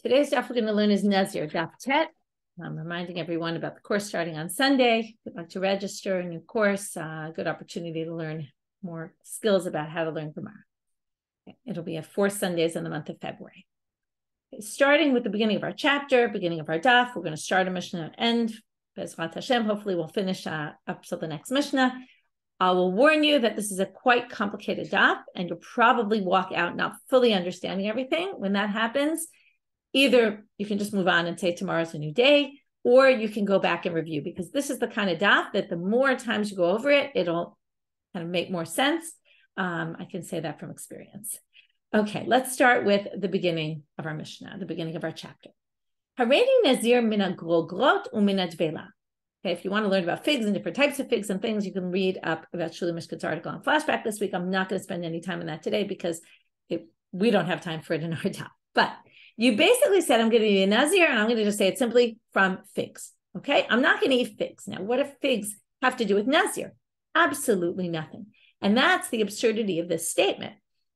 Today's daf we're going to learn is Nazir, Daf Tet. I'm reminding everyone about the course starting on Sunday. If you'd like to register a new course, good opportunity to learn more skills about how to learn Gemara. It'll be at 4 Sundays in the month of February. Starting with the beginning of our chapter, beginning of our daf, we're going to start a Mishna and Bezrat Hashem, hopefully we'll finish up to the next Mishna. I will warn you that this is a quite complicated daf, and you'll probably walk out not fully understanding everything. When that happens, either you can just move on and say tomorrow's a new day, or you can go back and review, because this is the kind of daf that the more times you go over it, it'll kind of make more sense. I can say that from experience. Okay, let's start with the beginning of our Mishnah, the beginning of our chapter. Hareini Nazir mina grogrot umina dvela. Okay, if you want to learn about figs and different types of figs and things, you can read up about Shuli Mishkat's article on Flashback this week. I'm not going to spend any time on that today because we don't have time for it in our daf. But you basically said, I'm going to be a Nazir, and I'm going to just say it simply from figs. Okay, I'm not going to eat figs. Now, what do figs have to do with Nazir? Absolutely nothing. And that's the absurdity of this statement.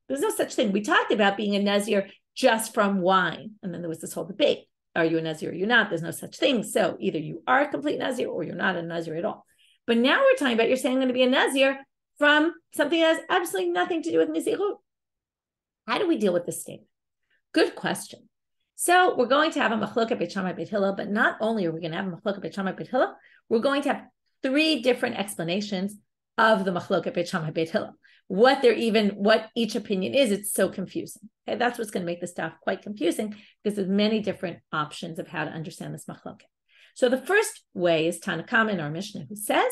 There's no such thing. We talked about being a Nazir just from wine. And then there was this whole debate. Are you a Nazir or you're not? There's no such thing. So either you are a complete Nazir or you're not a Nazir at all. But now we're talking about you're saying I'm going to be a Nazir from something that has absolutely nothing to do with Nazirut. How do we deal with this statement? Good question. So we're going to have a Machloket Beit Shamai Beit Hillel, but not only are we going to have a Machloket Beit Shamai Beit Hillel, we're going to have 3 different explanations of the Machloket Beit Shamai Beit Hillel. What each opinion is, it's so confusing. Okay, that's what's going to make this stuff quite confusing, because there's many different options of how to understand this Machloket. So the first way is Tanna in our Mishna, who says,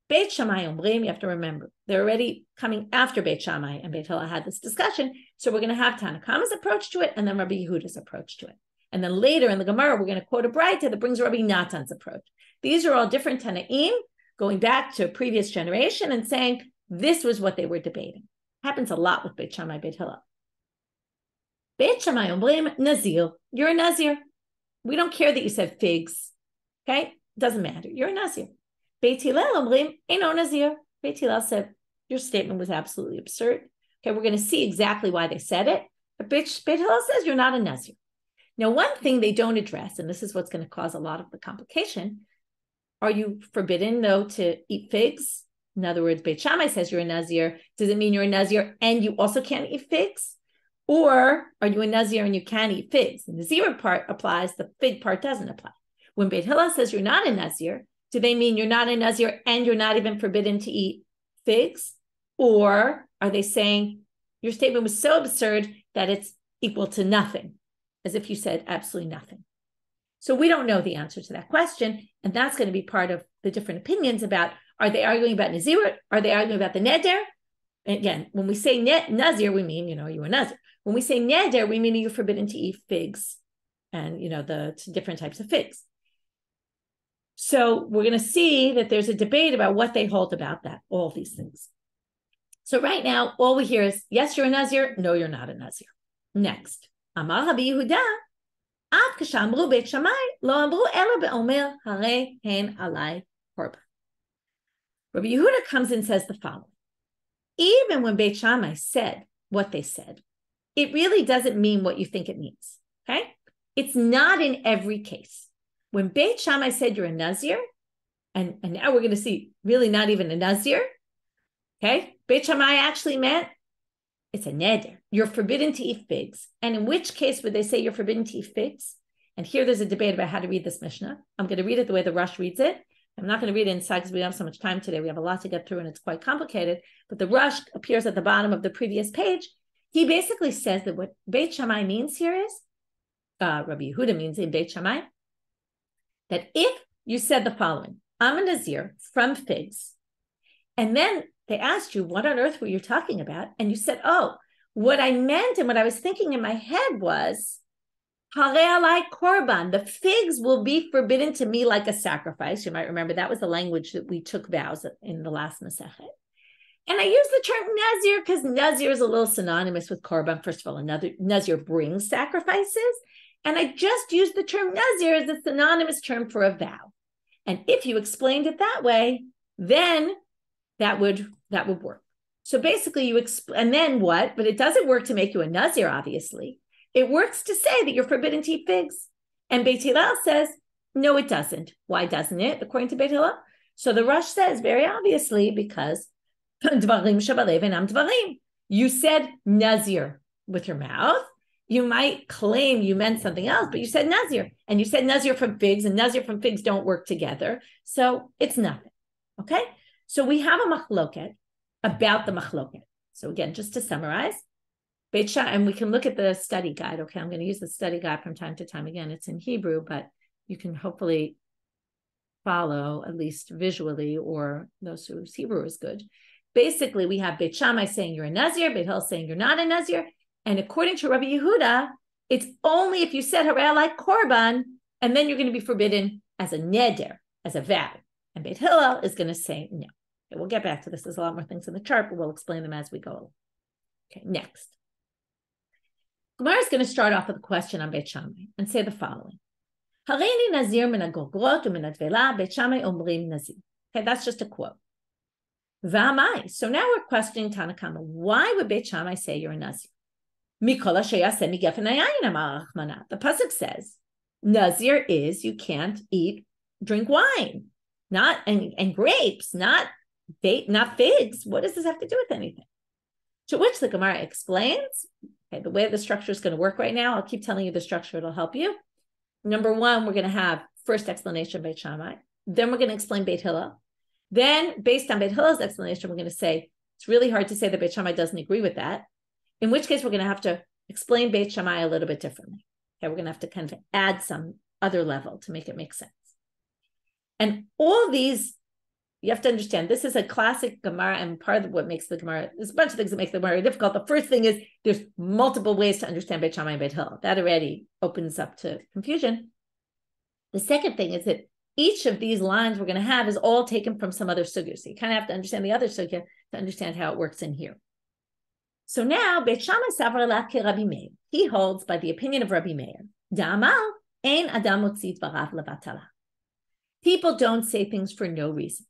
Beit Shamai Omrim, you have to remember, they're already coming after Beit Shamai and Beit Hillel had this discussion. So we're going to have Tanna Kama's approach to it, and then Rabbi Yehuda's approach to it. And then later in the Gemara, we're going to quote a Braita that brings Rabbi Natan's approach. These are all different Tanaim, going back to a previous generation and saying this was what they were debating. Happens a lot with Beit Shamai Beit Hillel. Beit Shamai Omrim Nazir, you're a Nazir. We don't care that you said figs. Okay, doesn't matter. You're a Nazir. Beit Hillel Omrim Eino Nazir. Beit Hillel said your statement was absolutely absurd. Okay, we're going to see exactly why they said it. But Beit Hillel says you're not a Nazir. Now, one thing they don't address, and this is what's going to cause a lot of the complication, are you forbidden, though, to eat figs? In other words, Beit Shammai says you're a Nazir. Does it mean you're a Nazir and you also can't eat figs? Or are you a Nazir and you can eat figs? The Nazir part applies, the fig part doesn't apply. When Beit Hillel says you're not a Nazir, do they mean you're not a Nazir and you're not even forbidden to eat figs? Or are they saying your statement was so absurd that it's equal to nothing, as if you said absolutely nothing? So we don't know the answer to that question, and that's going to be part of the different opinions about, are they arguing about Nazir? Are they arguing about the Neder? And again, when we say Nazir, we mean, you're a Nazir. When we say Neder, we mean you're forbidden to eat figs and, the different types of figs. So we're going to see that there's a debate about what they hold about that, all these things. So right now, all we hear is, yes, you're a Nazir. No, you're not a Nazir. Next. Amar Rabbi Yehuda, Av kashamru Beit Shamai, lo amru ela be'omer, hare hen alai korban. Rabbi Yehuda comes and says the following. Even when Beit Shammai said what they said, it really doesn't mean what you think it means, okay? It's not in every case. When Beit Shammai said you're a Nazir, and now we're going to see really not even a Nazir, okay? Beit Shammai actually meant it's a neder. You're forbidden to eat figs. And in which case would they say you're forbidden to eat figs? And here there's a debate about how to read this Mishnah. I'm going to read it the way the Rush reads it. I'm not going to read it inside because we don't have so much time today. We have a lot to get through and it's quite complicated. But the Rush appears at the bottom of the previous page. He basically says that what Beit Shammai means here is, Rabbi Yehuda means in Beit Shammai, that if you said the following, I'm a Nazir from figs, and then they asked you, what on earth were you talking about? And you said, oh, what I meant and what I was thinking in my head was, hare alai korban, the figs will be forbidden to me like a sacrifice. You might remember that was the language that we took vows in the last Masechet. And I use the term Nazir because Nazir is a little synonymous with korban. First of all, another Nazir brings sacrifices. And I just used the term Nazir as a synonymous term for a vow. And if you explained it that way, then that would work. So basically and then what? But it doesn't work to make you a Nazir, obviously. it works to say that you're forbidden to eat figs. And Beit Hillel says, no, it doesn't. Why doesn't it, according to Beit Hillel? So the Rosh says very obviously because you said Nazir with your mouth. You might claim you meant something else, but you said Nazir. And you said Nazir from figs, and Nazir from figs don't work together. So it's nothing. Okay? So we have a machloket about the machloket. So again, just to summarize, and we can look at the study guide. Okay, I'm going to use the study guide from time to time. Again, it's in Hebrew, but you can hopefully follow at least visually, or those whose Hebrew is good. Basically, we have Beit Shamai saying you're a Nazir, Beit Hillel saying you're not a Nazir. And according to Rabbi Yehuda, it's only if you said Harei like korban, and then you're going to be forbidden as a neder, as a vow. And Beit Hillel is going to say no. Okay, we'll get back to this. There's a lot more things in the chart, but we'll explain them as we go. Okay, next. Gemara is going to start off with a question on Beit Shammai and say the following. Hareini Nazir min hagogrot u'min hadvela, Beit Shammai omrim Nazir. Okay, that's just a quote. V'amai. So now we're questioning Tanna Kama. Why would Beit Shammai say you're a Nazir? The pasuk says Nazir is you can't drink wine, and grapes, not figs. What does this have to do with anything? To which the Gemara explains, okay, the way the structure is going to work right now. I'll keep telling you the structure; it'll help you. Number one, we're going to have first explanation of Beit Shammai. Then we're going to explain Beit Hillel. Then, based on Beit Hillel's explanation, we're going to say it's really hard to say that Beit Shammai doesn't agree with that. In which case, we're going to have to explain Beit Shammai a little bit differently. Okay, we're going to have to kind of add some other level to make it make sense. And all these, you have to understand, this is a classic Gemara, and part of what makes the Gemara, there's a bunch of things that make the Gemara difficult. The first thing is there's multiple ways to understand Beit Shammai and Beit Hillel. That already opens up to confusion. The second thing is that each of these lines we're going to have is all taken from some other sugya. So you kind of have to understand the other sugya to understand how it works in here. So now, Beit Shammai savar la ke Rabbi Meir. He holds by the opinion of Rabbi Meir. Da'amal ein adam motzi dvarav levatala. People don't say things for no reason.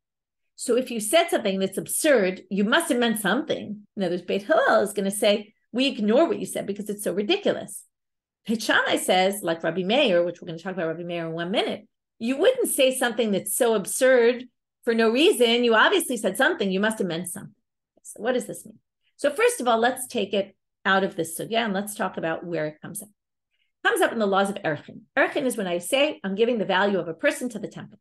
So if you said something that's absurd, you must have meant something. In other words, Beit Hillel is going to say, we ignore what you said because it's so ridiculous. Beit Shammai says, like Rabbi Meir, which we're going to talk about Rabbi Meir in 1 minute, you wouldn't say something that's so absurd for no reason. You obviously said something. You must have meant something. So what does this mean? So first of all, let's take it out of this sugya and let's talk about where it comes up. It comes up in the laws of Erchin. Erchin is when I say I'm giving the value of a person to the temple.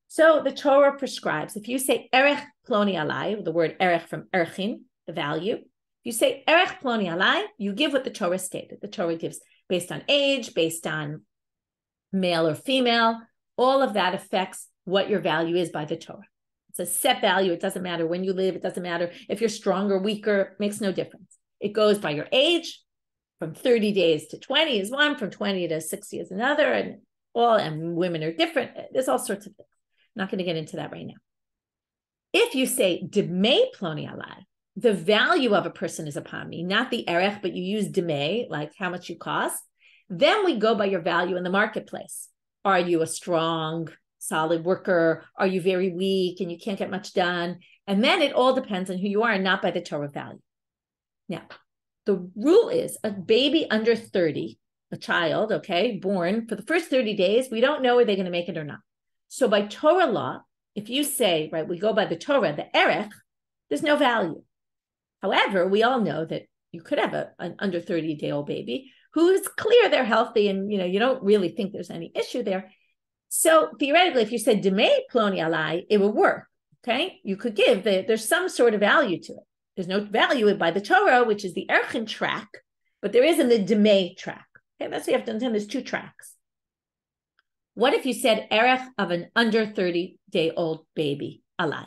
So the Torah prescribes, if you say erech ploni alai, the word erech from Erchin, the value, if you say erech ploni alai, you give what the Torah stated. The Torah gives based on age, based on male or female. All of that affects what your value is by the Torah. It's a set value. It doesn't matter when you live. It doesn't matter if you're stronger, weaker. It makes no difference. It goes by your age. From 30 days to 20 is one. From 20 to 60 is another. And women are different. There's all sorts of things. I'm not going to get into that right now. If you say demei ploni alai, the value of a person is upon me, not the erech, but you use demei, like how much you cost, then we go by your value in the marketplace. Are you a strong, solid worker? Are you very weak and you can't get much done? And then it all depends on who you are and not by the Torah value. Now, the rule is a baby under 30, a child, okay, born for the first 30 days, we don't know are they going to make it or not. So by Torah law, if you say, right, we go by the Torah, the erech, there's no value. However, we all know that you could have an under 30-day-old baby who is clear they're healthy and, you don't really think there's any issue there. So theoretically, if you said demei ploni alai, it would work, okay? You could give, there's some sort of value to it. There's no value by the Torah, which is the Erchin track, but there isn't the demei track. Okay, that's what you have to understand. There's two tracks. What if you said erech of an under 30-day-old baby, alai?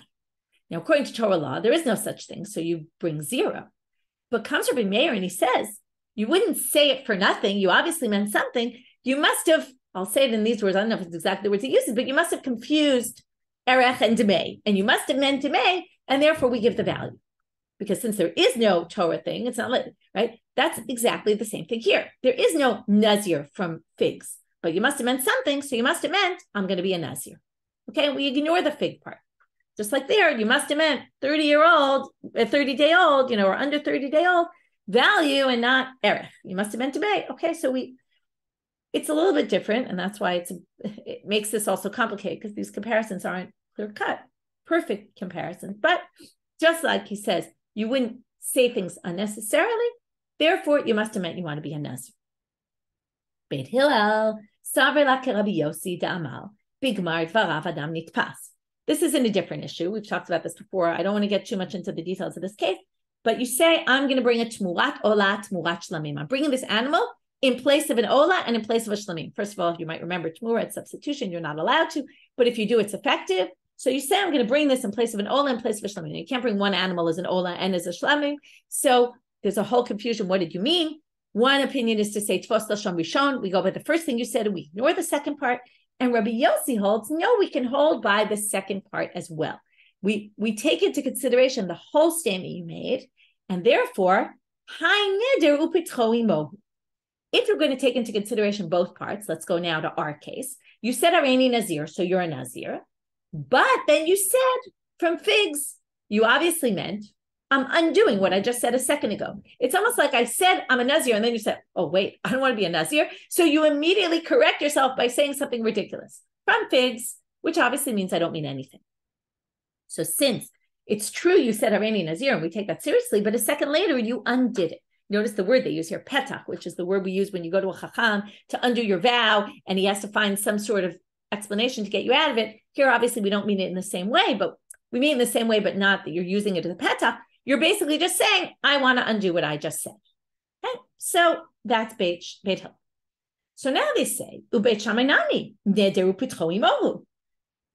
Now, according to Torah law, there is no such thing, so you bring 0. But comes Rabbi Meir and he says, you wouldn't say it for nothing. You obviously meant something. You must have, I'll say it in these words, I don't know if it's exactly the words he uses, but you must have confused erech and demei, and you must have meant demei, and therefore we give the value. Because since there is no Torah thing, it's not lit, right? That's exactly the same thing here. There is no Nazir from figs, but you must have meant something, so you must have meant, I'm going to be a Nazir. Okay, we ignore the fig part. Just like there, you must have meant 30-day-old, or under 30-day-old, value and not erech. You must have meant to be. Okay, so it's a little bit different, and that's why it makes this also complicated, because these comparisons aren't clear-cut, perfect comparisons. But just like he says, you wouldn't say things unnecessarily, therefore you must have meant you want to be a Nazir. Beit Hillel, Saver la Rabbi Yossi da'amal, bigmar dvarav adam nitpas. This isn't a different issue. We've talked about this before. I don't want to get too much into the details of this case, but you say, I'm going to bring a tmurat ola, tmurat shlamim. I'm bringing this animal in place of an ola and in place of a shlamim. First of all, you might remember tmurat substitution. You're not allowed to, but if you do, it's effective. So you say, I'm going to bring this in place of an ola, in place of a shlamim. You can't bring one animal as an ola and as a shlamim. So there's a whole confusion. What did you mean? One opinion is to say, Tfos l'shon rishon. We go by the first thing you said, and we ignore the second part. And Rabbi Yossi holds, no, we can hold by the second part as well. We take into consideration the whole statement you made, and therefore, if you're going to take into consideration both parts, let's go now to our case. You said Hareini Nazir, so you're a Nazir. But then you said from figs, you obviously meant, I'm undoing what I just said a second ago. It's almost like I said I'm a Nazir, and then you said, oh, wait, I don't want to be a Nazir. So you immediately correct yourself by saying something ridiculous. From figs, which obviously means I don't mean anything. So since it's true you said Hareini Nazir, and we take that seriously, but a second later you undid it. Notice the word they use here, petach, which is the word we use when you go to a chacham to undo your vow, and he has to find some sort of explanation to get you out of it. Here, obviously, we don't mean it in the same way, but we mean it in the same way, but not that you're using it as a petach. You're basically just saying, I want to undo what I just said. Okay? So that's Beit Hillel. So now they say, Ubeit Shamai nami, nederu pitcho imohu.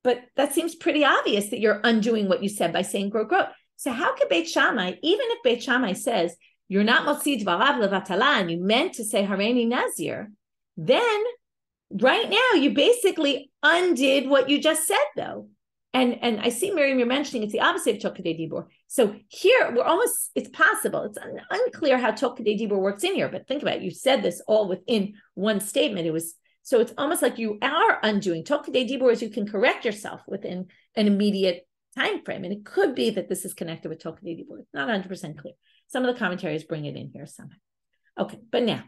But that seems pretty obvious that you're undoing what you said by saying grow. So how could Beit Shammai, even if Beit Shammai says, you're not motzi dvarav levatala, and you meant to say Hareini Nazir, then right now you basically undid what you just said, though. And I see, Miriam, you're mentioning it's the opposite of Tokadei Dibur. So here, it's possible. It's unclear how Tokadei Dibur works in here, but think about it. You said this all within one statement. So it's almost like you are undoing. Tokadei Dibur is you can correct yourself within an immediate time frame. And it could be that this is connected with Tokadei Dibur. It's not 100% clear. Some of the commentaries bring it in here somehow. Okay, but now.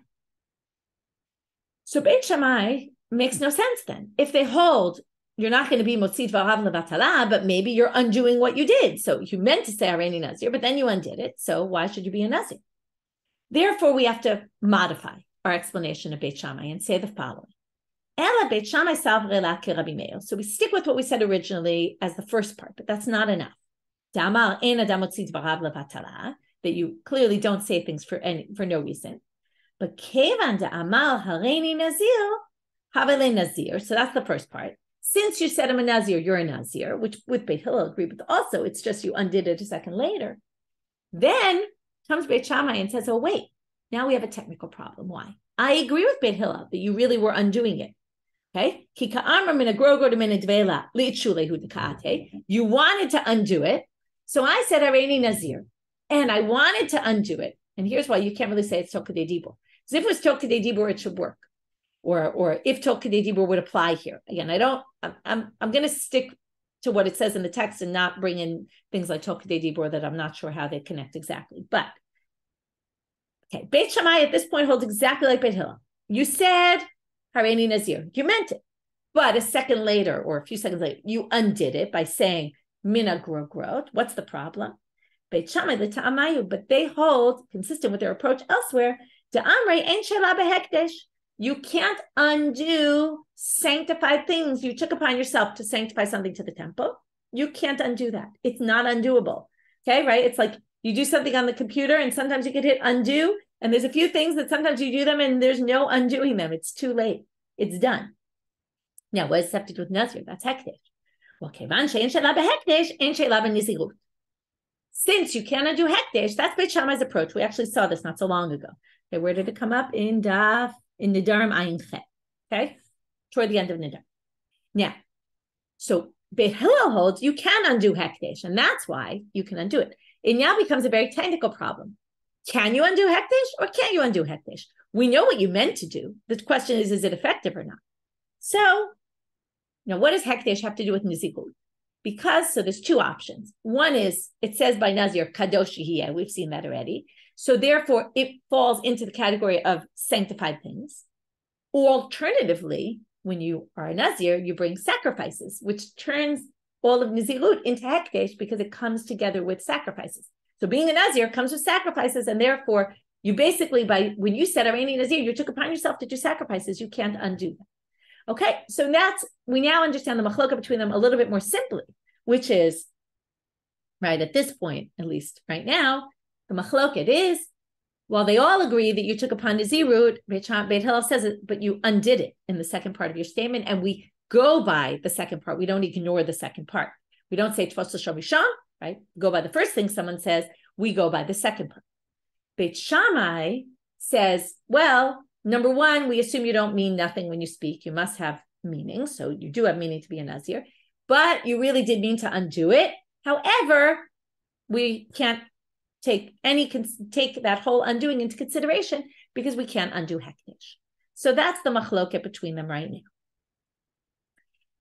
So Beit Shammai makes no sense then. If they hold, you're not going to be motzit v'arav levatala, but maybe you're undoing what you did. So you meant to say Hareini Nazir, but then you undid it. So why should you be a Nazir? Therefore, we have to modify our explanation of Beit Shammai and say the following. Ela Beit Shammai savre la ke Rabbi Meir. So we stick with what we said originally as the first part, but that's not enough. Damar ein adam motzit v'arav levatala, that you clearly don't say things for no reason. But kevan da'amal Hareini Nazir, havele Nazir. So that's the first part. Since you said I'm a Nazir, you're a Nazir, which with Beit Hillel agree, but also it's just you undid it a second later. Then comes Beit Shammai and says, oh, wait, now we have a technical problem. Why? I agree with Beit Hillel that you really were undoing it. Okay? You wanted to undo it. So I said Hareini Nazir, and I wanted to undo it. And here's why you can't really say it's Tokadei Dibur. Because if it was Tokadei Dibur, it should work. Or if Tokadei Dibur would apply here. Again, I'm going to stick to what it says in the text and not bring in things like Tokadei Dibur that I'm not sure how they connect exactly. But, okay, Beit Shammai at this point holds exactly like Beit Hillel. You said Hareini Nazir. You meant it. But a second later, or a few seconds later, you undid it by saying mina growth. What's the problem? Beit Shammai, the ta'amayu, but they hold, consistent with their approach elsewhere, da'amrei ein she'ela behekdesh. You can't undo sanctified things. You took upon yourself to sanctify something to the temple. You can't undo that. It's not undoable. Okay, right? It's like you do something on the computer and sometimes you can hit undo. And there's a few things that sometimes you do them and there's no undoing them. It's too late. It's done. Now, what does this have to do with Nazir? That's hekdesh. Well, since you can't undo hekdesh, that's Beit Shammai's approach. We actually saw this not so long ago. Okay, where did it come up? In Nidarim Ayin Chet. Okay, toward the end of Nidarim. Now, so Beit Hillel holds you can undo hekdesh, and that's why you can undo it. It now becomes a very technical problem. Can you undo hekdesh or can't you undo hekdesh? We know what you meant to do. The question is it effective or not? So, now what does hekdesh have to do with nizikut? Because, so there's two options. One is, it says by Nazir, kadosh yehiyeh. We've seen that already. So therefore, it falls into the category of sanctified things. Alternatively, when you are a Nazir, you bring sacrifices, which turns all of Nazirut into Hekdesh because it comes together with sacrifices. So being a Nazir comes with sacrifices, and therefore, you basically, when you said Arani Nazir, you took upon yourself to do sacrifices. You can't undo them. Okay, so we now understand the machloka between them a little bit more simply, which is, right at this point, at least right now, the machloket is, while they all agree that you took upon Nazirut, Beit Hillel says it, but you undid it in the second part of your statement, and we go by the second part. We don't ignore the second part. We don't say Tfos l'shon rishon, right? Go by the first thing someone says. We go by the second part. Beit Shamai says, well, number one, we assume you don't mean nothing when you speak. You must have meaning. So you do have meaning to be a Nazir, but you really did mean to undo it. However, we can't take that whole undoing into consideration because we can't undo Hekdesh. So that's the machloket between them right now.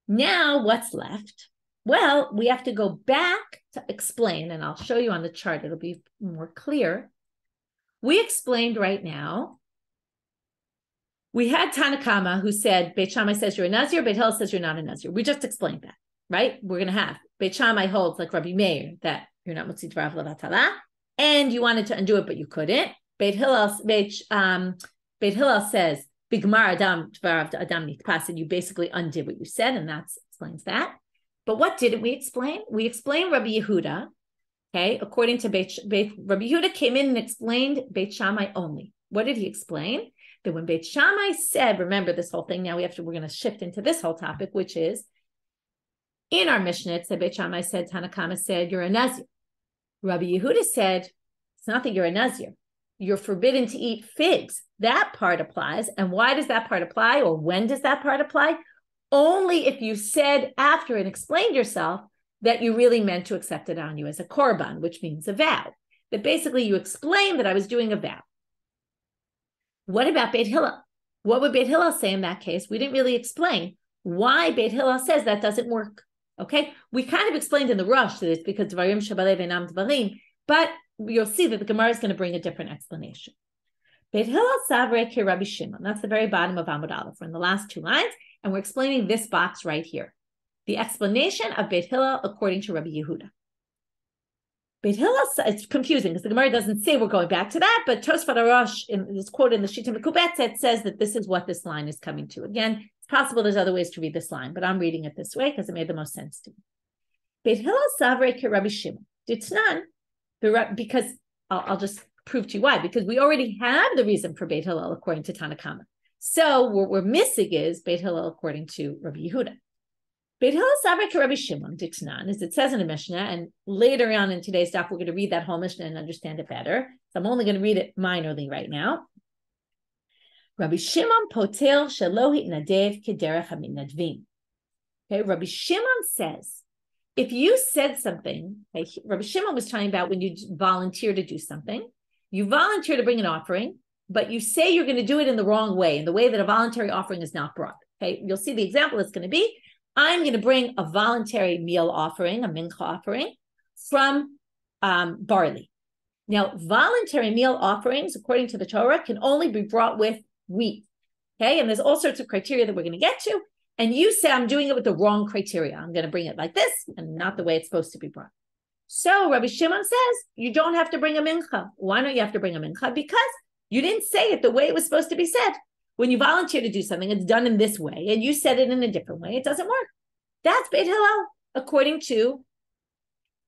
Now, what's left? Well, we have to go back to explain, and I'll show you on the chart. It'll be more clear. We explained right now. We had Tanakama who said, Beit Shammai says you're a Nazir, Beit Hillel says you're not a Nazir. We just explained that, right? We're going to have Beit Shammai holds like Rabbi Meir that you're not Mutzi Dvarav Levatala, and you wanted to undo it, but you couldn't. Beit Hillel says, Bigmar Adam Dvarav Adam Nitpas, and you basically undid what you said, and that explains that. But what didn't we explain? We explained Rabbi Yehuda. Okay, according to Rabbi Yehuda came in and explained Beit Shammai only. What did he explain? That when Beit Shammai said, remember this whole thing, now we're going to shift into this whole topic, which is, in our Mishnah, it said Beit Shammai said, Tanakama said, you're a Nazir. Rabbi Yehuda said, it's not that you're a Nazir. You're forbidden to eat figs. That part applies. And why does that part apply? Or when does that part apply? Only if you said after and explained yourself that you really meant to accept it on you as a korban, which means a vow. That basically you explained that I was doing a vow. What about Beit Hillel? What would Beit Hillel say in that case? We didn't really explain why Beit Hillel says that doesn't work. Okay, we kind of explained in the rush that it's because Dvarim Shabalev Enam Dvarim, but you'll see that the Gemara is going to bring a different explanation. Beit Hillel Savre Ki Rabbi Shimon. That's the very bottom of Amud Aleph. We're in the last two lines, and we're explaining this box right here. The explanation of Beit Hillel according to Rabbi Yehuda. Beit Hillel, it's confusing because the Gemara doesn't say we're going back to that, but Tosfot Arosh, in this quote in the Shita Mekubetzet, says that this is what this line is coming to. Again, it's possible there's other ways to read this line, but I'm reading it this way because it made the most sense to me. Beit Hillel Savre Ki Rabbi Shimon. Ditnan, because I'll just prove to you why, because we already have the reason for Beit Hillel according to Tanakama. So what we're missing is Beit Hillel according to Rabbi Yehuda. Beit Hillel Savre Ki Rabbi Shimon Ditnan, as it says in the Mishnah, and later on in today's daf, we're going to read that whole Mishnah and understand it better. So I'm only going to read it minorly right now. Rabbi Shimon potel shelo hitnadev kederech hamitnadvim. Okay, Rabbi Shimon says, if you said something, okay, Rabbi Shimon was talking about when you volunteer to do something, you volunteer to bring an offering, but you say you're going to do it in the wrong way, in the way that a voluntary offering is not brought. Okay, you'll see the example it's going to be. I'm going to bring a voluntary meal offering, a mincha offering, from barley. Now, voluntary meal offerings, according to the Torah, can only be brought with wheat. Okay, and there's all sorts of criteria that we're going to get to. And you say, I'm doing it with the wrong criteria. I'm going to bring it like this and not the way it's supposed to be brought. So Rabbi Shimon says, you don't have to bring a mincha. Why don't you have to bring a mincha? Because you didn't say it the way it was supposed to be said. When you volunteer to do something, it's done in this way, and you said it in a different way, it doesn't work. That's Beit Hillel, according to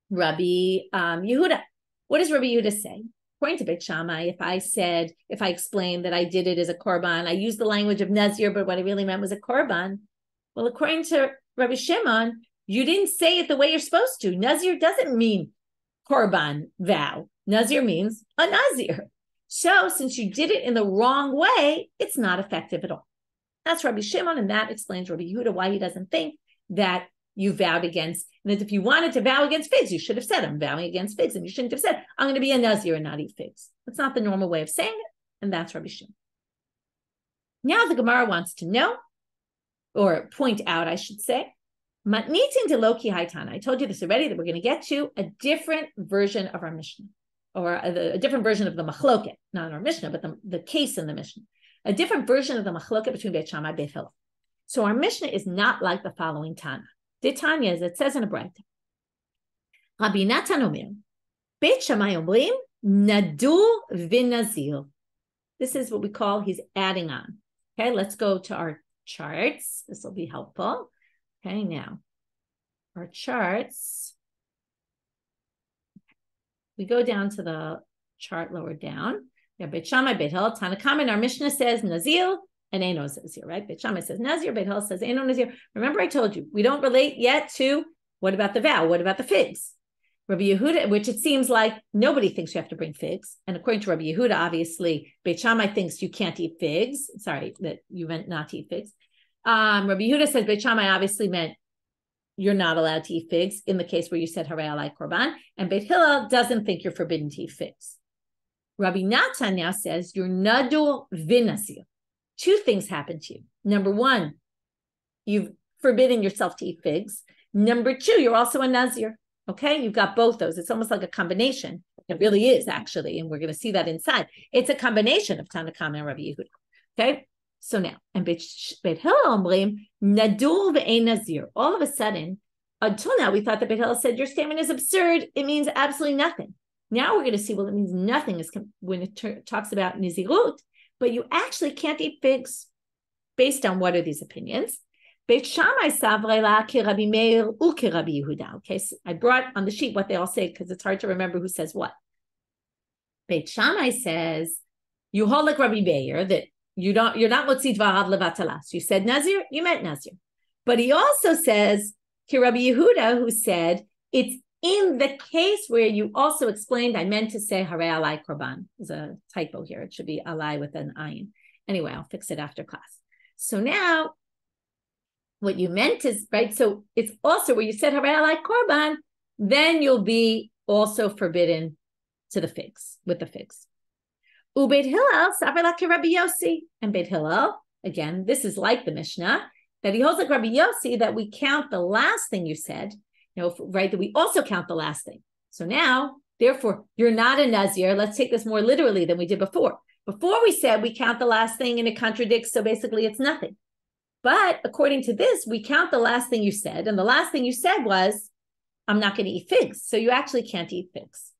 Rabbi Yehuda. What does Rabbi Yehuda say? According to Beit Shammai, if I explained that I did it as a korban, I used the language of Nazir, but what I really meant was a korban. Well, according to Rabbi Shimon, you didn't say it the way you're supposed to. Nazir doesn't mean korban, vow. Nazir means a Nazir. So since you did it in the wrong way, it's not effective at all. That's Rabbi Shimon, and that explains Rabbi Yehuda why he doesn't think that you vowed against, and that if you wanted to vow against figs, you should have said, I'm vowing against figs, and you shouldn't have said, I'm going to be a Nazir and not eat figs. That's not the normal way of saying it, and that's Rabbi Shimon. Now the Gemara wants to know, or point out, I should say, Matnitin de Loki Haitana. I told you this already, that we're going to get to a different version of our Mishnah. or a different version of the machloket, not in our Mishnah, but the case in the Mishnah, a different version of the machloket between Beit Shammai and Beit Hillel. So our Mishnah is not like the following tanna. The Tanya is, it says in a Braita, Rabbi Natan Omer, Beit Shammai Omrim, Nadur v'Nazir. This is what we call, he's adding on. Okay, let's go to our charts. This will be helpful. Okay, now, our charts. We go down to the chart lower down. We have Beit Shammai, Beit Hillel, Tanna Kama, and our Mishnah says Nazir and Eino Nazir, right? Beit Shammai says Nazir, Beit Hillel says Eino Nazir. Remember I told you, we don't relate yet to what about the vow? What about the figs? Rabbi Yehuda, which it seems like nobody thinks you have to bring figs. And according to Rabbi Yehuda, obviously, Beit Shammai thinks you can't eat figs. Sorry, that you meant not to eat figs. Rabbi Yehuda says Beit Shammai obviously meant you're not allowed to eat figs in the case where you said Harei Alai Korban. And Beit Hillel doesn't think you're forbidden to eat figs. Rabbi Natan now says you're Nadur v'Nazir. Two things happen to you. Number one, you've forbidden yourself to eat figs. Number two, you're also a Nazir. Okay, you've got both those. It's almost like a combination. It really is, actually, and we're going to see that inside. It's a combination of Tanna Kama and Rabbi Yehuda. Okay, so now, and Beit Hillel omrim nadur ve'ein nazir. All of a sudden, until now, we thought that Beit Hillel said your statement is absurd. It means absolutely nothing. Now we're going to see, well, it means nothing is when it talks about nizirut, but you actually can't eat figs. Based on what are these opinions? Beit Shammai savrela ki Rabbi Meir u ki Rabbi Yehuda. Okay, so I brought on the sheet what they all say because it's hard to remember who says what. Beit Shammai says you hold like Rabbi Meir that you're not motzi dvarav levatalas. You said Nazir, you meant Nazir. But he also says ki Rabbi Yehuda, who said it's in the case where you also explained I meant to say Harei Alai Korban. There's a typo here. It should be Alai with an ayin. Anyway, I'll fix it after class. So now, what you meant is, right, so it's also where you said Harei Alai Korban, then you'll be also forbidden to the figs, with the figs. Beit Hillel, savar like Rabbi Yossi. And Beit Hillel, again, this is like the Mishnah, that he holds like Rabbi Yossi that we count the last thing you said, right, that we also count the last thing. So now, therefore, you're not a Nazir. Let's take this more literally than we did before. Before we said we count the last thing and it contradicts, so basically it's nothing. But according to this, we count the last thing you said. And the last thing you said was, I'm not going to eat figs. So you actually can't eat figs.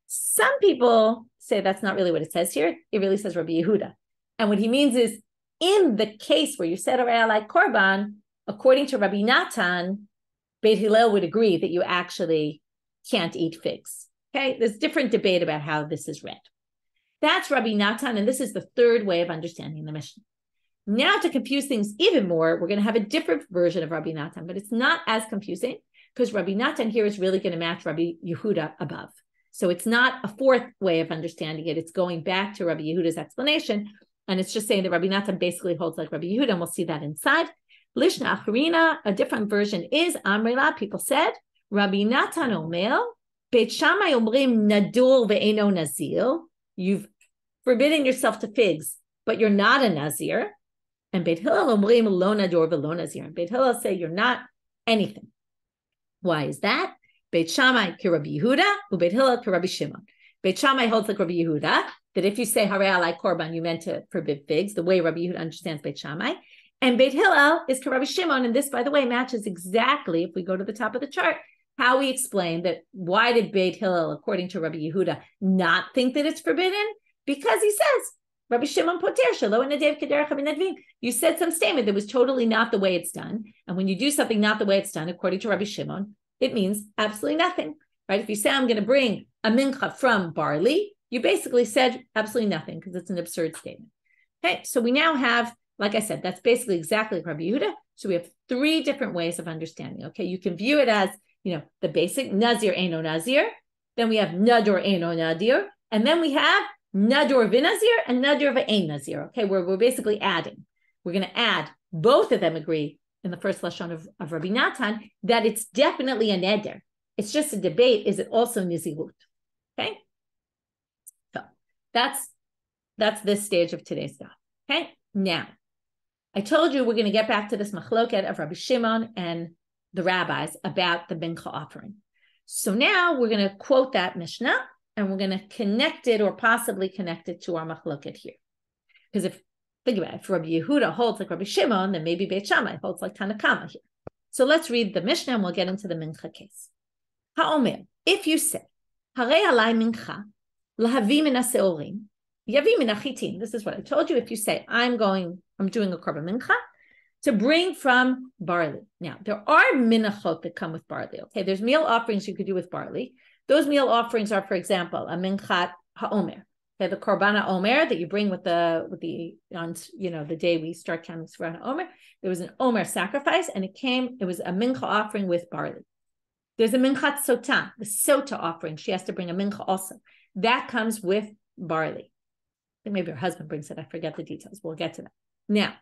Some people say that's not really what it says here. It really says Rabbi Yehuda. And what he means is, in the case where you said Harei Alai Korban, according to Rabbi Natan, Beit Hillel would agree that you actually can't eat figs. Okay, there's different debate about how this is read. That's Rabbi Natan, and this is the third way of understanding the Mishnah. Now, to confuse things even more, we're going to have a different version of Rabbi Natan, but it's not as confusing because Rabbi Natan here is really going to match Rabbi Yehuda above. So it's not a fourth way of understanding it. It's going back to Rabbi Yehuda's explanation, and it's just saying that Rabbi Natan basically holds like Rabbi Yehuda, and we'll see that inside. Lishna Acharina, a different version is Amrela. People said Rabbi Natan Omer, Beit Shammai Omrim Nadur ve'eino Nazir. You've forbidden yourself to figs, but you're not a Nazir. And Beit Hillel Omrim Lo Nadur ve'lo Nazir. And Beit Hillel say you're not anything. Why is that? Beit Shammai ki Rabbi Yehuda, u Beit Hillel ki Rabbi Shimon. Beit Shammai holds like Rabbi Yehuda that if you say Harei Alai Korban, you meant to forbid figs, the way Rabbi Yehuda understands Beit Shammai. And Beit Hillel is ki Rabbi Shimon, and this, by the way, matches exactly, if we go to the top of the chart, how we explain that why did Beit Hillel, according to Rabbi Yehuda, not think that it's forbidden? Because he says, Rabbi Shimon poter shelo nedev kederach habinadvim. You said some statement that was totally not the way it's done. And when you do something not the way it's done, according to Rabbi Shimon, it means absolutely nothing, right? If you say, I'm going to bring a mincha from barley, you basically said absolutely nothing because it's an absurd statement. Okay, so we now have, like I said, that's basically exactly like Rabbi Yehuda. So we have three different ways of understanding. Okay, you can view it as, the basic Nazir Eino Nazir. Then we have Nadur Eino Nadir. And then we have Nadur v'Nazir and Nadur v'ein Nazir. Okay, we're basically adding. We're going to add. Both of them agree in the first lashon of Rabbi Natan that it's definitely a neder. It's just a debate. Is it also nizirut? Okay, so that's this stage of today's stuff. Okay, now I told you we're going to get back to this machloket of Rabbi Shimon and the rabbis about the mincha offering. So now we're going to quote that Mishnah and we're going to connect it or possibly connect it to our machloket here. Because think about it, if Rabbi Yehuda holds like Rabbi Shimon, then maybe Beit Shammai holds like Tanna Kama here. So let's read the Mishnah and we'll get into the mincha case. Ha'omer, if you say, Harei alai mincha, lahavi min ha'seorim, yavi min ha'chitin. This is what I told you. If you say, I'm doing a korban mincha, to bring from barley. Now, there are menachot that come with barley. Okay, there's meal offerings you could do with barley. Those meal offerings are, for example, a minchat ha'omer. Okay, the korban ha'omer that you bring with the day we start counting for ha'omer. There was an omer sacrifice, and it was a mincha offering with barley. There's a minchat sotah, the sota offering. She has to bring a mincha also. That comes with barley. I think maybe her husband brings it. I forget the details. We'll get to that. Now,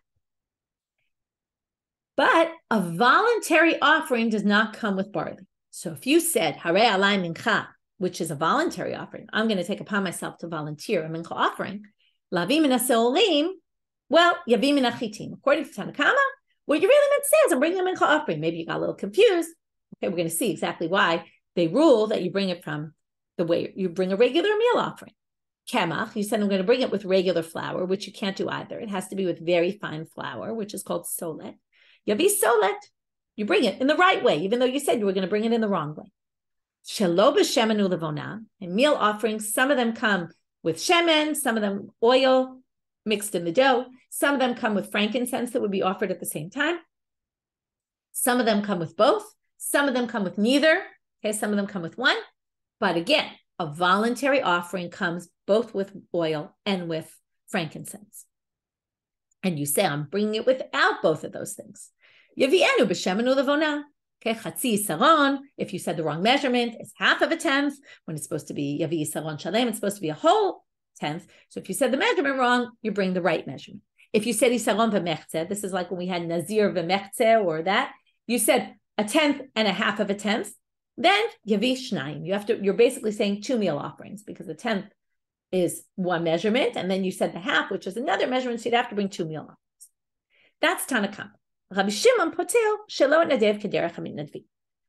but a voluntary offering does not come with barley. So if you said, Harei alai mincha, which is a voluntary offering, I'm going to take upon myself to volunteer a mincha offering, lavi min ha'seorim, well, yavi min ha'chitin. According to Tanna Kama, what you really meant to say is, I'm bringing a mincha offering. Maybe you got a little confused. Okay, we're going to see exactly why they rule that you bring it from the way you bring a regular meal offering. Kemach, you said I'm going to bring it with regular flour, which you can't do either. It has to be with very fine flour, which is called solet. Yavi solet, you bring it in the right way, even though you said you were going to bring it in the wrong way. Shelo b'shemen u'levona, and meal offerings, some of them come with shemen, some of them oil mixed in the dough, some of them come with frankincense that would be offered at the same time. Some of them come with both, some of them come with neither, okay, some of them come with one. But again, a voluntary offering comes both with oil and with frankincense. And you say, I'm bringing it without both of those things. Yavienu b'shemen u'levona. Okay, chatzi saron, if you said the wrong measurement, it's half of a tenth. When it's supposed to be yavi saron shalem, it's supposed to be a whole tenth. So if you said the measurement wrong, you bring the right measurement. If you said isaron v'mechze, this is like when we had Nazir v'mechze or that, you said a tenth and a half of a tenth, then yavi shnayim. You're basically saying two meal offerings because a tenth is one measurement, and then you said the half, which is another measurement, so you'd have to bring two meal offerings. That's Tanna Kama. Rabbi Shimon potel shelo nadev kederech hamitnadvi.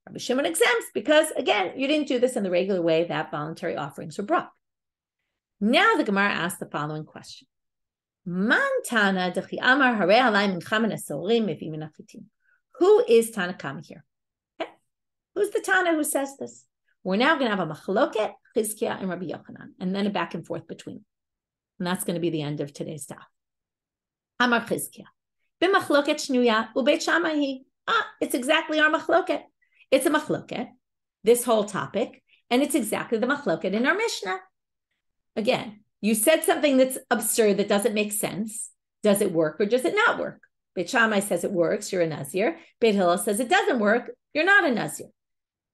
Rabbi Shimon exempts because, again, you didn't do this in the regular way that voluntary offerings were brought. Now the Gemara asks the following question. Man tana dechi amar harei alai mincha min ha'seorim mevi min ha'chitin. Who is Tanna Kama here? Okay. Who's the Tana who says this? We're now going to have a machloket, Chizkiya and Rabbi Yochanan, and then a back and forth between them. And that's going to be the end of today's daf. Amar Chizkiya. B'machloket shnuya u'beit Shamai. It's exactly our machloket. It's a machloket, this whole topic, and it's exactly the machloket in our Mishna. Again, you said something that's absurd, that doesn't make sense. Does it work or does it not work? Beit Shammai says it works, you're a Nazir. Beit Hillel says it doesn't work, you're not a Nazir.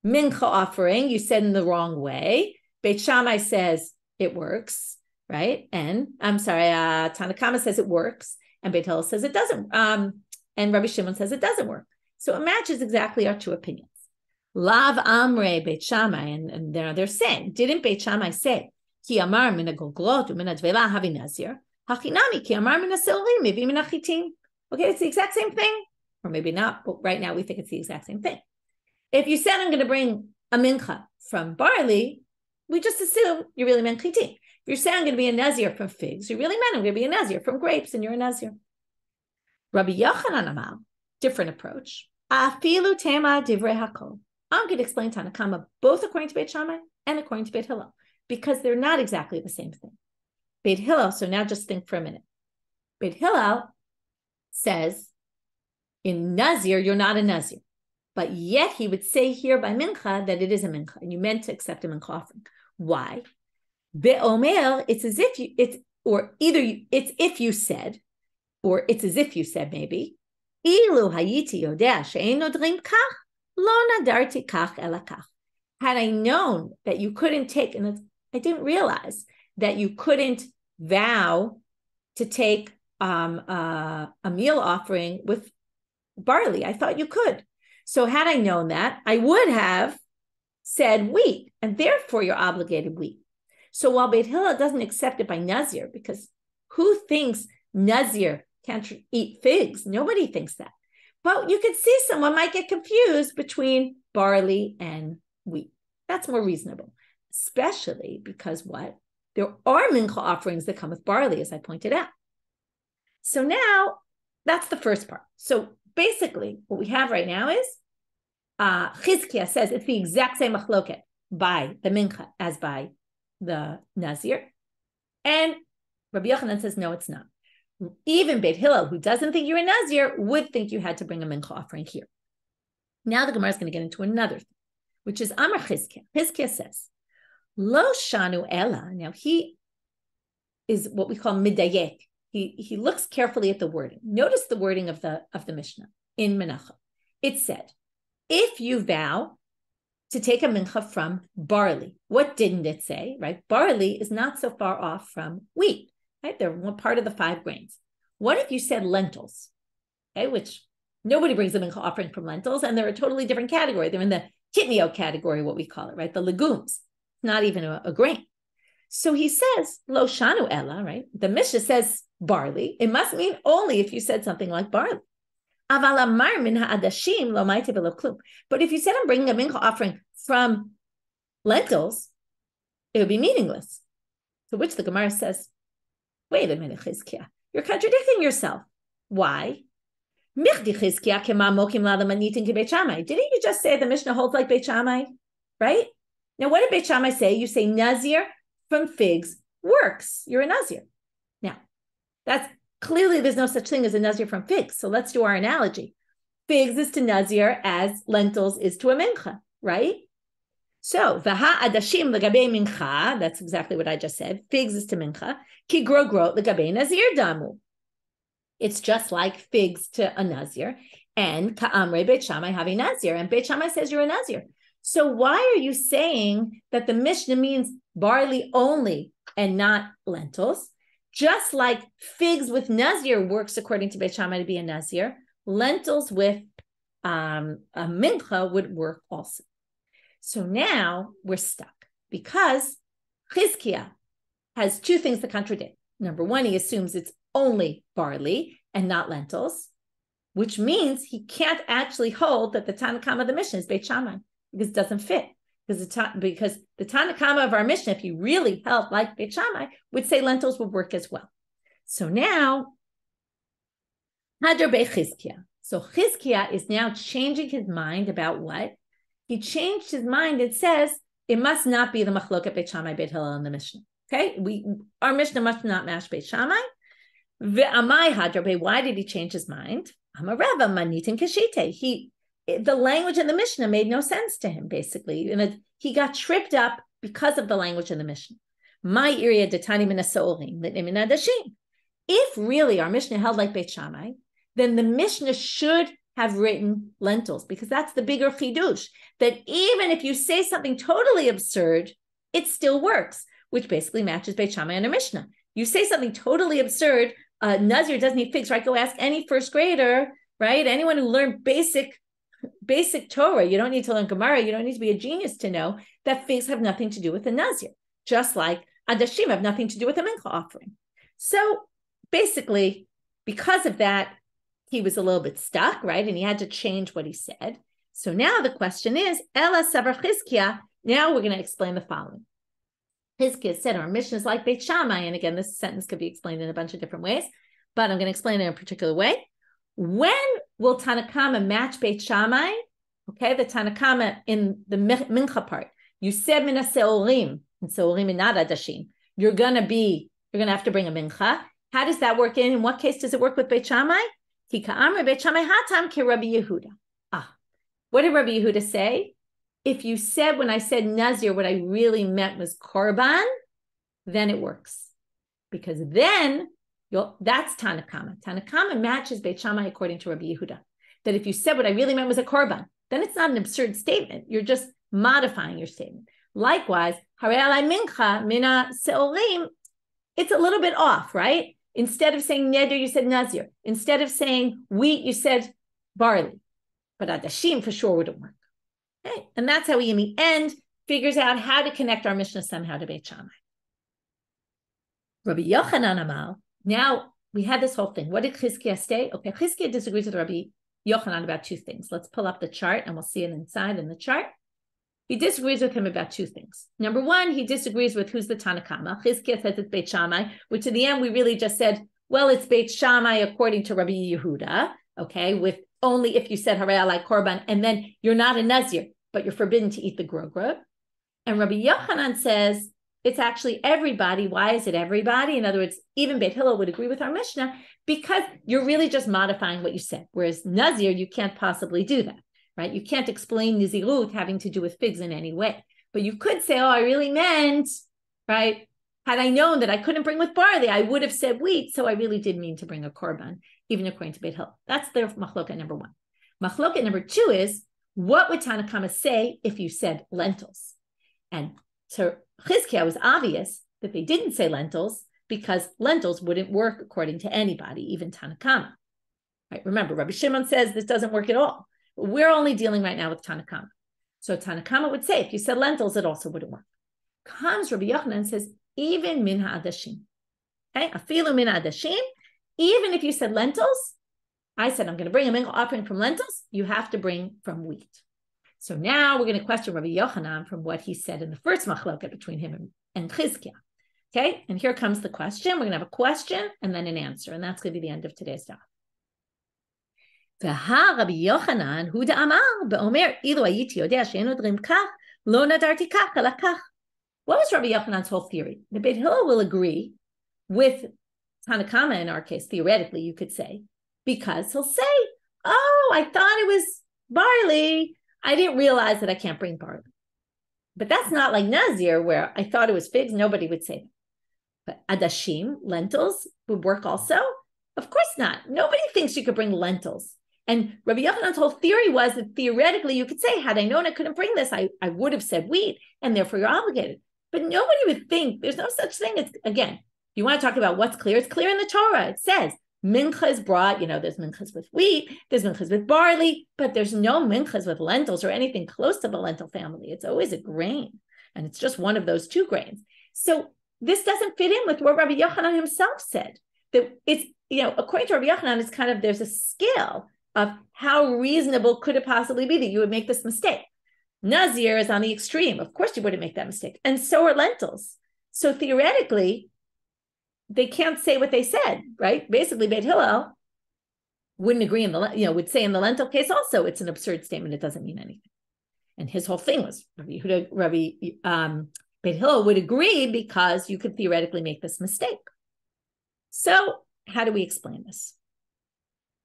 Mincha offering, you said in the wrong way. Beit Shammai says it works, right? And Tanna Kama says it works, and Beit Hillel says it doesn't. And Rabbi Shimon says it doesn't work. So it matches exactly our two opinions. Lav Amre Beit Shammai, and they're saying, didn't Beit Shammai say, Ki amar min ha'golglot u'min ha'dvela havi nazir, hachinami ki amar min ha'seorim mevi min ha'chitin. Okay, it's the exact same thing, or maybe not, but right now we think it's the exact same thing. If you said, I'm going to bring a mincha from barley, we just assume you really meant chitin. If you're saying, I'm going to be a Nazir from figs, you really meant I'm going to be a Nazir from grapes, and you're a Nazir. Rabbi Yochanan Amal, different approach. Afilu tema divrei hakol. I'm going to explain Tanna Kama both according to Beit Shammai and according to Beit Hillel, because they're not exactly the same thing. Beit Hillel, so now just think for a minute. Beit Hillel says, in Nazir, you're not a Nazir. But yet he would say here by mincha that it is a mincha, and you meant to accept a mincha offering. Why? Be'omer, it's as if you, it's if you said, or it's as if you said maybe, ilu hayiti yodea she'ein nodrim kach, lo nadarti kach ela kach. Had I known that you couldn't take, and I didn't realize that you couldn't vow to take a meal offering with barley. I thought you could. So had I known that, I would have said wheat, and therefore you're obligated wheat. So while Beit Hillel doesn't accept it by Nazir, because who thinks Nazir can't eat figs? Nobody thinks that. But you could see someone might get confused between barley and wheat. That's more reasonable. especially because what? There are mincha offerings that come with barley, as I pointed out. So now that's the first part. So basically what we have right now is Chizkiya says it's the exact same machloket by the mincha as by the Nazir. And Rabbi Yochanan says, no, it's not. Even Beit Hillel, who doesn't think you're a Nazir, would think you had to bring a mincha offering here. Now the Gemara is going to get into another thing, which is Amar Chizkiya. Chizkiya says, Lo shanu ela. Now he is what we call midayek. He looks carefully at the wording. Notice the wording of the Mishnah in Menachot. It said, if you vow to take a mincha from barley, what didn't it say, right? Barley is not so far off from wheat, right? They're one part of the 5 grains. What if you said lentils, okay? Which nobody brings a mincha offering from lentils, and they're a totally different category. They're in the kitnio category, what we call it, right? The legumes, not even a grain. So he says, lo shanu ella, right? The Mishnah says barley. It must mean only if you said something like barley. But if you said I'm bringing a mincha offering from lentils, it would be meaningless. To which the Gemara says, wait a minute, Chizkiya, you're contradicting yourself. Why? Didn't you just say the Mishnah holds like Beit Shamai, right? Now, what did Beit Shamai say? You say Nazir from figs works. You're a Nazir. Now, that's clearly there's no such thing as a Nazir from figs. So let's do our analogy. Figs is to Nazir as lentils is to a mincha, right? So, Vaha adashim legabe mincha, that's exactly what I just said. Figs is to mincha. Ki gro legabe Nazir damu. It's just like figs to a Nazir. And ka'amre Beit Shammai have a Nazir. And Beit Shammai says you're a Nazir. So why are you saying that the Mishnah means barley only and not lentils? Just like figs with Nazir works according to Beit Shammai to be a Nazir, lentils with a mincha would work also. So now we're stuck because Chizkiya has 2 things that contradict. Number 1, he assumes it's only barley and not lentils, which means he can't actually hold that the tanna of the Mishnah is Beit Shammai because it doesn't fit. Because the tanna of our Mishnah, if you really held like Beit Shammai, would say lentils would work as well. So now, Hadar Beit Chizkiya. So Chizkiya is now changing his mind about what? He changed his mind. It says it must not be the machloket Beit Shammai, Beit Hillel in the Mishnah. Okay, our Mishnah must not match Beit Shammai. Ve'amai Hadar Beit. Why did he change his mind? Amarava manitin kashite. The language in the Mishnah made no sense to him, basically. And he got tripped up because of the language in the Mishnah. My area detani minasolim litniminadashim. If really our Mishnah held like Beit Shammai, then the Mishnah should have written lentils, because that's the bigger chidush, that even if you say something totally absurd, it still works, which basically matches Beit Shammai and a Mishnah. You say something totally absurd, Nazir doesn't eat figs, right? Go ask any first grader, right? Anyone who learned basic Torah. You don't need to learn Gemara. You don't need to be a genius to know that figs have nothing to do with the Nazir, just like adashim have nothing to do with a mincha offering. So basically, because of that, he was a little bit stuck, right? And he had to change what he said. So now the question is, Ela Savar Chizkiya. Now we're going to explain the following. Chizkiya said, our Mishnah is like Beit Shammai. And again, this sentence could be explained in a bunch of different ways, but I'm going to explain it in a particular way. When will Tanakama match Beit Shammai? Okay, the Tanakama in the mincha part. You said mina seorim, and seorim not adashim. You're going to have to bring a mincha. How does that work in what case does it work with Beit Shammai? Ki ka'amre Beit Shammai hatam ki Rabbi Yehuda. What did Rabbi Yehuda say? If you said, when I said Nazir, what I really meant was korban, then it works. Because then that's Tanakama. Tanakama matches Beit Shammai according to Rabbi Yehuda. That if you said what I really meant was a korban, then it's not an absurd statement. You're just modifying your statement. Likewise, Harei alai mincha mina seorim, it's a little bit off, right? Instead of saying neder, you said Nazir. Instead of saying wheat, you said barley. But adashim for sure wouldn't work. Okay? And that's how he, in the end, figures out how to connect our Mishnah somehow to Beit Shammai. Rabbi Yochanan Amal. Now, we had this whole thing. What did Chizkiya say? Okay, Chizkiya disagrees with Rabbi Yochanan about 2 things. Let's pull up the chart and we'll see it inside in the chart. He disagrees with him about two things. Number one, he disagrees with who's the Tanna Kama. Chizkiya says it's Beit Shamai, which in the end we really just said, well, it's Beit Shamai according to Rabbi Yehuda, okay, with only if you said Harei Alai Korban, and then you're not a Nazir, but you're forbidden to eat the grogrot. And Rabbi Yochanan says it's actually everybody. Why is it everybody? In other words, even Beit Hillel would agree with our Mishnah because you're really just modifying what you said. Whereas Nazir, you can't possibly do that, right? You can't explain Nazirut having to do with figs in any way. But you could say, oh, I really meant, right? Had I known that I couldn't bring with barley, I would have said wheat. So I really did mean to bring a korban, even according to Beit Hillel. That's their machloket number one. Machloket number two is, what would Tanna Kama say if you said lentils? And to Chizkiya, it was obvious that they didn't say lentils because lentils wouldn't work according to anybody, even Tanna Kama. Right? Remember, Rabbi Shimon says this doesn't work at all. We're only dealing right now with Tanna Kama. So Tanna Kama would say, if you said lentils, it also wouldn't work. Comes Rabbi Yochanan and says, even min ha'adashim. Okay, afilu min ha'adashim. Even if you said lentils, I said, I'm going to bring a mingle offering from lentils, you have to bring from wheat. So now we're going to question Rabbi Yochanan from what he said in the first machloket between him and Chizkiya. Okay, and here comes the question. We're going to have a question and then an answer, and that's going to be the end of today's daf. Rabbi Yochanan, hu da'amar be'omer ilu hayiti yodea she'enu drim kach lo nadarti kach ala kach. What was Rabbi Yochanan's whole theory? The Beit Hillel will agree with Tanna Kama in our case, theoretically, you could say, because he'll say, oh, I thought it was barley. I didn't realize that I can't bring barley. But that's not like Nazir, where I thought it was figs. Nobody would say that. But adashim, lentils, would work also? Of course not. Nobody thinks you could bring lentils. And Rabbi Yochanan's whole theory was that theoretically you could say, had I known I couldn't bring this, I would have said wheat, and therefore you're obligated. But nobody would think, there's no such thing. It's, again, you want to talk about what's clear, it's clear in the Torah. It says, mincha is brought, there's minchas with wheat, there's minchas with barley, but there's no minchas with lentils or anything close to the lentil family. It's always a grain, and it's just one of those two grains. So this doesn't fit in with what Rabbi Yochanan himself said. That it's, according to Rabbi Yochanan, it's kind of, there's a scale of how reasonable could it possibly be that you would make this mistake. Nazir is on the extreme. Of course you wouldn't make that mistake. And so are lentils. So theoretically, they can't say what they said, right? Basically, Beit Hillel wouldn't agree in the, would say in the lentil case also, it's an absurd statement. It doesn't mean anything. And his whole thing was, Beit Hillel would agree because you could theoretically make this mistake. So how do we explain this?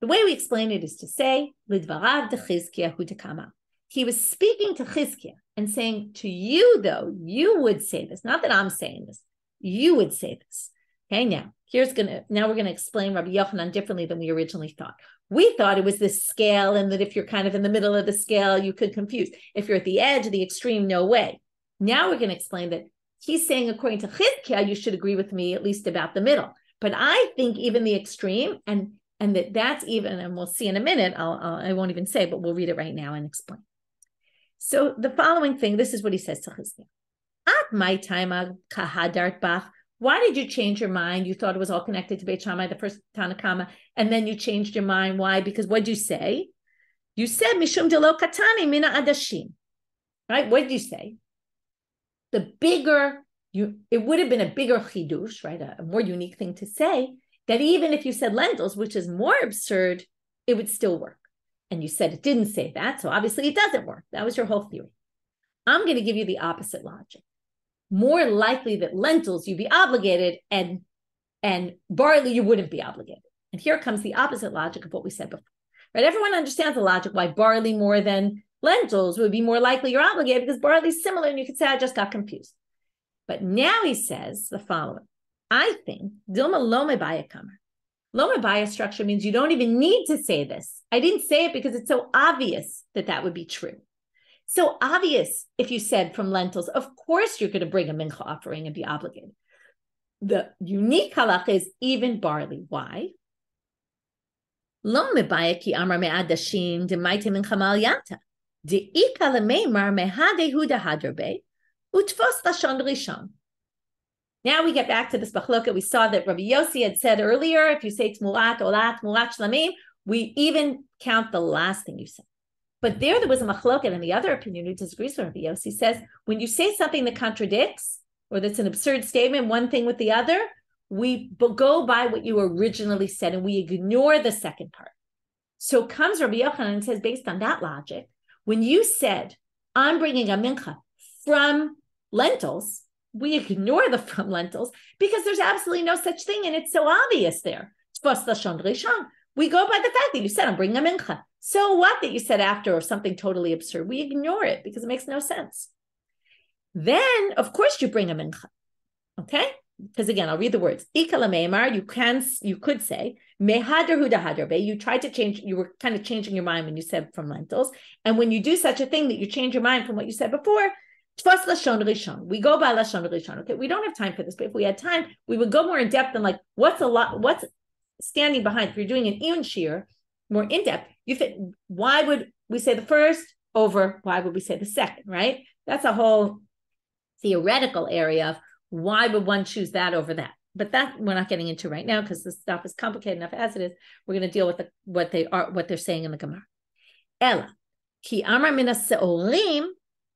The way we explain it is to say, Lidvarav de Chizkiya hu dekama. He was speaking to Chizkiya and saying, to you, though, you would say this. Not that I'm saying this. You would say this. Okay, now we're going to explain Rabbi Yochanan differently than we originally thought. We thought it was this scale, and that if you're kind of in the middle of the scale, you could confuse. If you're at the edge of the extreme, no way. Now we're going to explain that he's saying, according to Chizkiya, you should agree with me at least about the middle. But I think even the extreme, and that's even, and we'll see in a minute, I won't even say, but we'll read it right now and explain. So the following thing, this is what he says to Chizkiya. At my time, kahadart bach. Why did you change your mind? You thought it was all connected to Beit Shammai, the first Tanna Kama, and then you changed your mind. Why? Because what did you say? You said, Mishum delo katani mina adashim. Right? What did you say? The bigger, it would have been a bigger chidush, right? A more unique thing to say, that even if you said lentils, which is more absurd, it would still work. And you said it didn't say that, so obviously it doesn't work. That was your whole theory. I'm going to give you the opposite logic. More likely that lentils you'd be obligated, and barley you wouldn't be obligated. And here comes the opposite logic of what we said before. Right? Everyone understands the logic why barley more than lentils would be more likely you're obligated, because barley is similar, and you could say, I just got confused. But now he says the following. I think Dilma Lome Baya Kamar. Lome Baya structure means you don't even need to say this. I didn't say it because it's so obvious that would be true. So obvious if you said from lentils, of course you're going to bring a mincha offering and be obligated. The unique halacha is even barley. Why? Lome Baya ki amar me'adashim demaite mincha malyata. De'ika lemeimar mehadehu dahadrabe utvos lashon rishon. Now we get back to this machloka. We saw that Rabbi Yossi had said earlier, if you say tmurat, olat, murat, shlamim, we even count the last thing you said. But there was a machloket, and the other opinion who disagrees with Rabbi Yossi says, when you say something that contradicts, or that's an absurd statement, one thing with the other, we go by what you originally said, and we ignore the second part. So comes Rabbi Yochanan and says, based on that logic, when you said, I'm bringing a mincha from lentils, we ignore the from lentils because there's absolutely no such thing, and it's so obvious there. We go by the fact that you said, I'm bringing a mincha. So what that you said after or something totally absurd? We ignore it because it makes no sense. Then, of course, you bring a mincha. Okay? Because again, I'll read the words. You could say, you tried to change, you were kind of changing your mind when you said from lentils. And when you do such a thing that you change your mind from what you said before, we go by lashon rishon. Okay, we don't have time for this, but if we had time, we would go more in depth and like what's standing behind. If you're doing an iyun shiur, more in depth, you think, why would we say the first over why would we say the second, right? That's a whole theoretical area of why would one choose that over that. But that we're not getting into right now because this stuff is complicated enough as it is. We're going to deal with what they're saying in the Gemara. Ella ki amar min seolim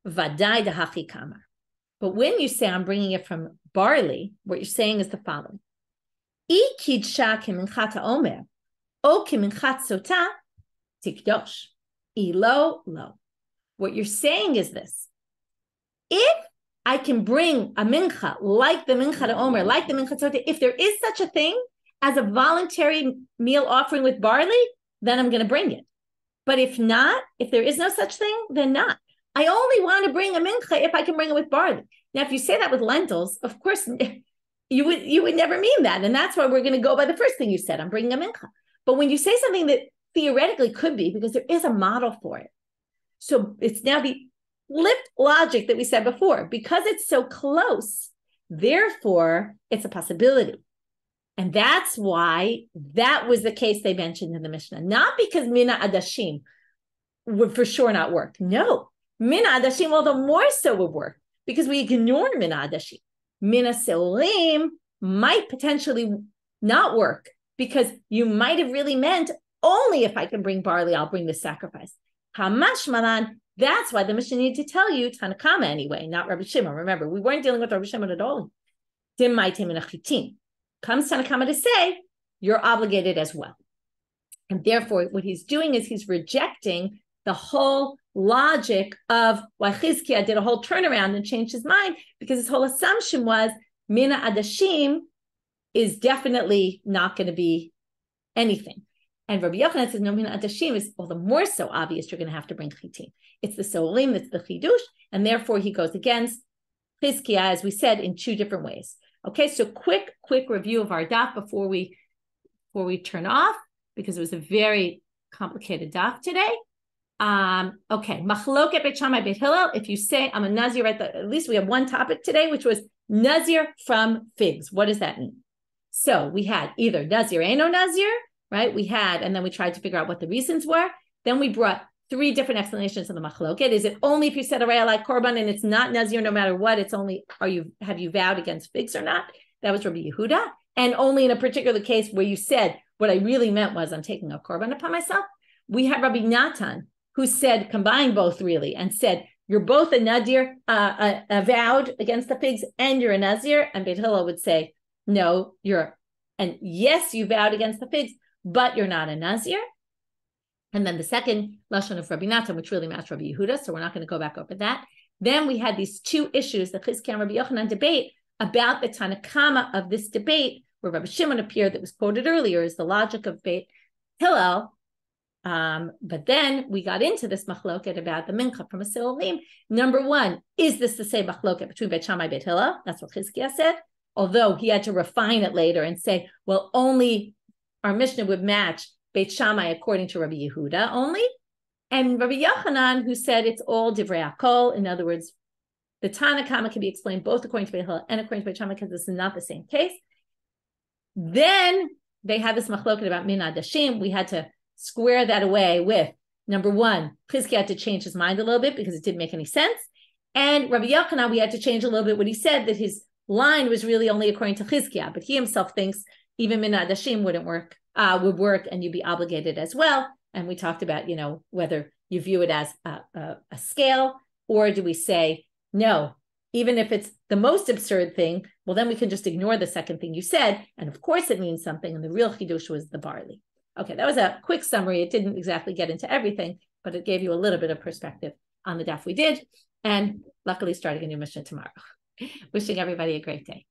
vadai dahachi kamar. But when you say I'm bringing it from barley, what you're saying is the following: I kidsha kiminchat omer o kiminchat sota tikdosh ilo lo. What you're saying is this: if I can bring a mincha like the mincha to omer, like the mincha sota, if there is such a thing as a voluntary meal offering with barley, then I'm going to bring it. But if not, if there is no such thing, then not. I only want to bring a mincha if I can bring it with barley. Now, if you say that with lentils, of course, you would never mean that. And that's why we're going to go by the first thing you said, I'm bringing a mincha. But when you say something that theoretically could be, because there is a model for it. So it's now the flipped logic that we said before. Because it's so close, therefore, it's a possibility. And that's why that was the case they mentioned in the Mishnah. Not because mina adashim would for sure not work. No. Mina adashim, although more so would work, because we ignore mina adashim. Mina seolim might potentially not work, because you might have really meant only if I can bring barley, I'll bring the sacrifice. Hamash malan, that's why the Mishnah needed to tell you Tanakama anyway, not Rabbi Shimon. Remember, we weren't dealing with Rabbi Shimon at all. Comes Tanakama to say, you're obligated as well. And therefore, what he's doing is he's rejecting the whole logic of why Chizkiya did a whole turnaround and changed his mind, because his whole assumption was mina adashim is definitely not going to be anything. And Rabbi Yochanan says, no, mina adashim is all the more so obvious you're going to have to bring chitim. It's the solim, it's the chidush, and therefore he goes against Chizkiya, as we said, in two different ways. Okay, so quick review of our daf before we turn off, because it was a very complicated daf today. Okay, machloket Beit Shamai Beit Hillel. If you say I'm a Nazir, at least we have one topic today, which was Nazir from figs. What does that mean? So we had either Nazir, Eino Nazir, right? We had, and then we tried to figure out what the reasons were. Then we brought three different explanations of the machloket. Is it only if you said araya like korban and it's not Nazir no matter what? It's only have you vowed against figs or not? That was Rabbi Yehuda. And only in a particular case where you said what I really meant was I'm taking a korban upon myself. We had Rabbi Natan, who said, combined both really, and said, you're both a Nadir, a vowed against the pigs, and you're a Nazir. And Beit Hillel would say, no, and yes, you vowed against the pigs, but you're not a Nazir. And then the second lashon of Rabbi Natan, which really matched Rabbi Yehuda, so we're not going to go back over that. Then we had these two issues, the Chizkiya and Rabbi Yochanan debate about the Tanakama of this debate, where Rabbi Shimon appeared, that was quoted earlier, is the logic of Beit Hillel. But then we got into this machloket about the mincha from a seolim. Number one, is this the same machloket between Beit Shammai and Beit Hillel? That's what Chizkiya said. Although he had to refine it later and say, well, only our Mishnah would match Beit Shammai according to Rabbi Yehuda only. And Rabbi Yochanan, who said it's all divrei hakol. In other words, the Tanakama can be explained both according to Beit Hillel and according to Beit Shammai, because this is not the same case. Then they had this machloket about min adashim. We had to square that away with, number one, Chizkiya had to change his mind a little bit because it didn't make any sense. And Rabbi Yochanan, we had to change a little bit what he said, that his line was really only according to Chizkiya, but he himself thinks even min adashim would work, and you'd be obligated as well. And we talked about, whether you view it as a scale, or do we say, no, even if it's the most absurd thing, well, then we can just ignore the second thing you said. And of course it means something. And the real chidush was the barley. Okay, that was a quick summary. It didn't exactly get into everything, but it gave you a little bit of perspective on the daf we did. And luckily starting a new Mishna tomorrow. Wishing everybody a great day.